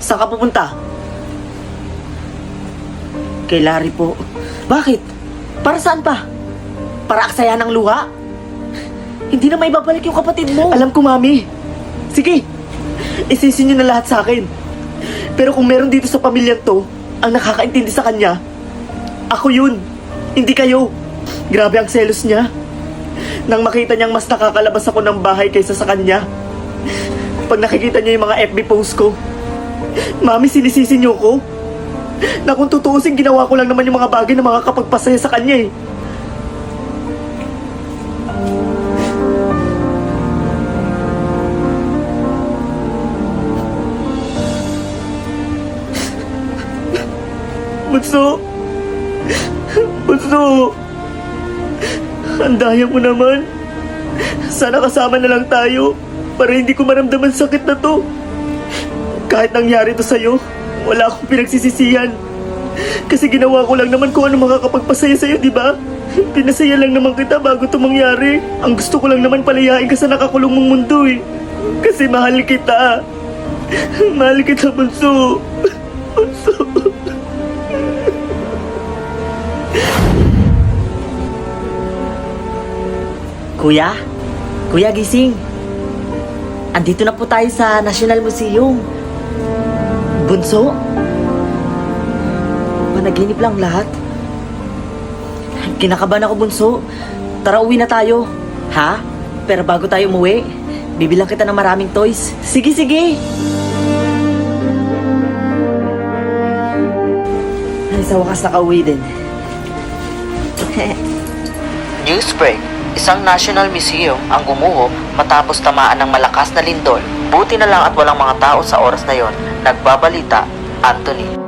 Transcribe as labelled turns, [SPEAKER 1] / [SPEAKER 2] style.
[SPEAKER 1] Saan ka pupunta? Kay Larry po. Bakit? Para saan pa? Para aksayan ng luha? Hindi na may babalik yung kapatid mo. Alam ko, Mami. Sige, isisin niyo na lahat sa akin. Pero kung meron dito sa pamilyang to, ang nakakaintindi sa kanya, ako yun, hindi kayo. Grabe ang selos niya. Nang makita niyang mas nakakalabas ako ng bahay kaysa sa kanya. Pag nakikita niya yung mga FB post ko, Mami, sinisisi niyo ko? Na kung tutuusin, ginawa ko lang naman yung mga bagay na makakapagpasaya sa kanya eh. Bunso! Bunso! Ang daya mo naman. Sana kasama na lang tayo para hindi ko maramdaman sakit na to. Kahit nangyari to sa'yo, wala akong pinagsisisihan. Kasi ginawa ko lang naman kung ano makakapagpasaya sa'yo, di ba? Pinasaya lang naman kita bago to mangyari. Ang gusto ko lang naman palayain ka sa nakakulong mong mundo eh. Kasi mahal kita. Mahal kita, Bunso. Bunso. Kuya? Kuya, gising. Andito na po tayo sa National Museum. Bunso? Panaginip lang lahat. Kinakabahan ako, Bunso. Tara, uwi na tayo. Ha? Pero bago tayo umuwi, bibilang kita ng maraming toys. Sige, sige. Ay, sa wakas nakauwi din.
[SPEAKER 2] Newsbreak, isang National Museum ang gumuho matapos tamaan ng malakas na lindol. Buti na lang at walang mga tao sa oras na yon. Nagbabalita, Anthony.